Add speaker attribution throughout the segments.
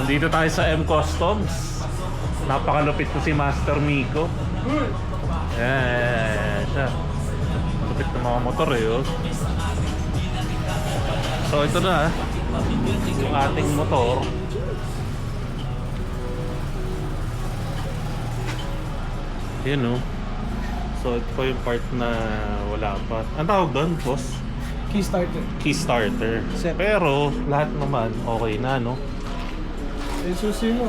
Speaker 1: Nandito tayo sa M Customs. Napakalupit ko si Master Miko. Ayan siya. Lupit ng mga motor eh, oh. So ito na yung ating motor. Yan, oh. So ito pa yung part na wala pa. Ang tawag doon, boss?
Speaker 2: Key starter.
Speaker 1: Key starter.
Speaker 2: Set.
Speaker 1: Pero lahat naman okay na, no?
Speaker 2: Yung susi mo.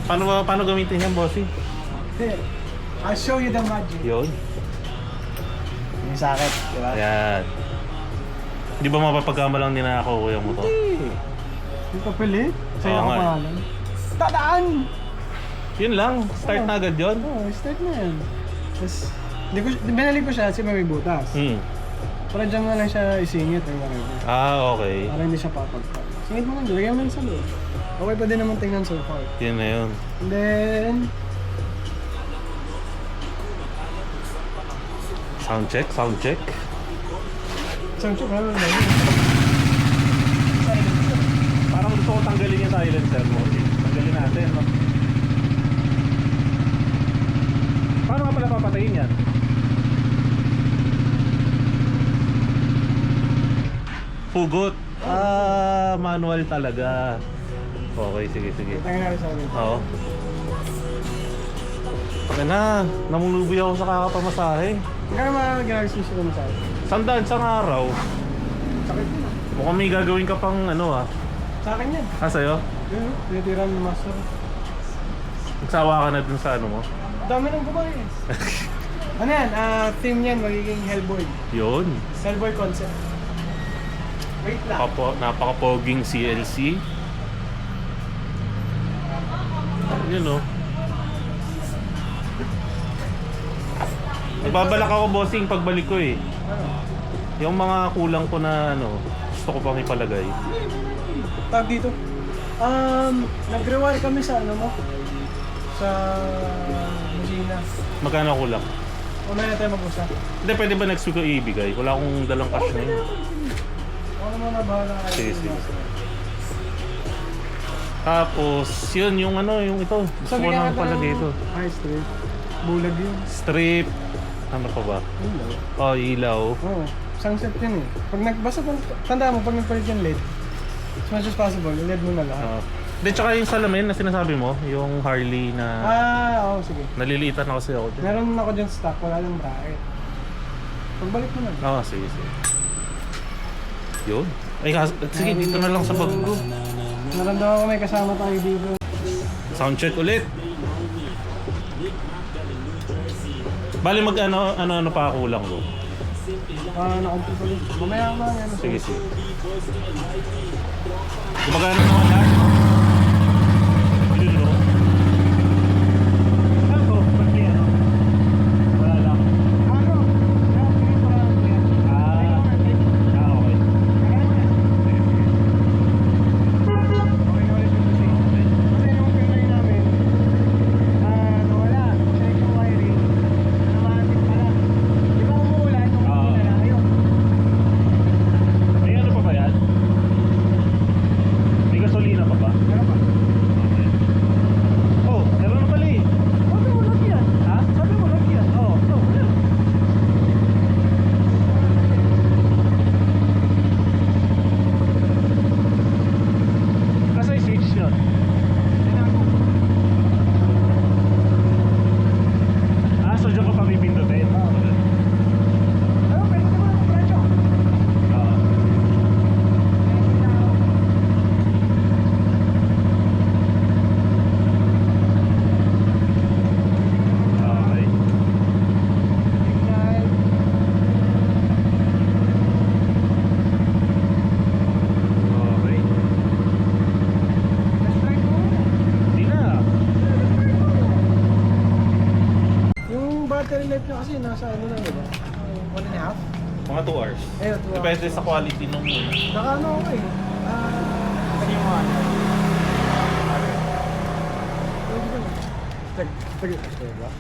Speaker 1: Paano gamitin yan, bossy?
Speaker 2: Here, I'll show you the magic.
Speaker 1: Yun.
Speaker 2: Yung sakit, di ba?
Speaker 1: Ayan. Di ba mapapagkama lang ninakaw ko yung motor?
Speaker 2: Hindi. Yung papilit. Sa'yo
Speaker 1: Oo
Speaker 2: ako
Speaker 1: nga eh.
Speaker 2: pangalan. Tadaan!
Speaker 1: Yun lang. Start na agad yun.
Speaker 2: Oo, start na yan. Tapos, binalik ko siya kasi may butas. Para dyan nga lang siya isingit or whatever.
Speaker 1: Ah, okay.
Speaker 2: Para hindi siya papagpag. Singit mo lang, lagyan mo lang sa loob. Okay pa din naman tingnan so far.
Speaker 1: Yun na yun.
Speaker 2: And then,
Speaker 1: Sound check, sound check.
Speaker 2: isang check, ano na
Speaker 1: Parang gusto ko tanggalin yung silencer mo. Tanggalin natin, no? Paano nga pala papatayin yan? Hugot. Ah, manual talaga. Okay, sige, sige.
Speaker 2: Tangin natin sa amin.
Speaker 1: Oo. Ano na, namulubi ako sa kakapamasahe.
Speaker 2: Kaya mag-galaxy siya mo sa akin.
Speaker 1: Sandaan sa araw.
Speaker 2: Sakit mo na.
Speaker 1: Mukhang may gagawin ka pang ano ah.
Speaker 2: Sa akin yan.
Speaker 1: Ah, sa'yo?
Speaker 2: Yun, tinitira ng master.
Speaker 1: Nagsawa ka na dun sa ano mo?
Speaker 2: Dami ng babae. Ano yan? Theme yan, magiging Hellboy.
Speaker 1: Yun.
Speaker 2: Hellboy concept. Wait lang.
Speaker 1: Napaka-poging CLC. Yun oh. Nagbabalak ako, bossing, pagbalik ko eh.
Speaker 2: Ano?
Speaker 1: Yung mga kulang ko na ano, gusto ko pang ipalagay.
Speaker 2: Tag dito. Nag-rewire kami sa ano mo? Sa Musina.
Speaker 1: Magkano kulang?
Speaker 2: Una na tayo mag-usap.
Speaker 1: Hindi, pwede ba next week ko ibigay? Wala akong dalang cash na yun.
Speaker 2: Ako naman na bahala kayo.
Speaker 1: Sige, sige. Tapos, yun, yung ano, yung ito. Gusto ko nang palagay ito.
Speaker 2: Ay, strip. Bulag yun.
Speaker 1: Strip. Ano pa ba?
Speaker 2: Ilaw.
Speaker 1: Oh, ilaw.
Speaker 2: Oo. Isang set yun eh. Basta tanda mo, pag nagpalit yung LED, as much as possible, LED mo na lahat.
Speaker 1: Then tsaka yung salamin na sinasabi mo, yung Harley na
Speaker 2: Oo, sige.
Speaker 1: naliliitan na kasi ako dyan.
Speaker 2: Meron ako dyan stock, wala lang bracket. Pagbalik mo na.
Speaker 1: Oo, sige, sige. Yun. Ay, sige, dito na lang sa bag ko.
Speaker 2: Naramdaman ko may kasama tayo dito.
Speaker 1: Sound check ulit. Bali ano pa kulang ko.
Speaker 2: Nakumpi pa rin. Mamaya ka ano.
Speaker 1: Sige, sige. Gumagana naman lahat. Yun, no? Ano to? Ba't kaya, no? Wala lang.
Speaker 2: Ano? Pinit pa lang yan.
Speaker 1: Okay.
Speaker 2: Okay na ulit yung kasi. Kasi nung pinay namin, nawala. Check yung wiring. Namahatin pala. Di ba umuulan? Nung umuulan na ngayon.
Speaker 1: May ano pa ba yan? May gasolina pa ba?
Speaker 2: Meron pa.
Speaker 1: Okay. Oh, meron na pala eh.
Speaker 2: Sabi mo lang yan.
Speaker 1: Ha?
Speaker 2: Sabi mo lang yan.
Speaker 1: Oo. Kasi switch yun. Ah, so dyan ka pa pipindutin?
Speaker 2: Ano, pwede ka ba ng presyo?
Speaker 1: Oo. Okay. Okay. Hindi na.
Speaker 2: Yung battery life niya kasi nasa ano na, di ba? 1.5?
Speaker 1: Mga 2 hours.
Speaker 2: Eh, 2
Speaker 1: Depende sa quality nung
Speaker 2: Naka ano ako eh. Ano yung mga ano? Tag, diba?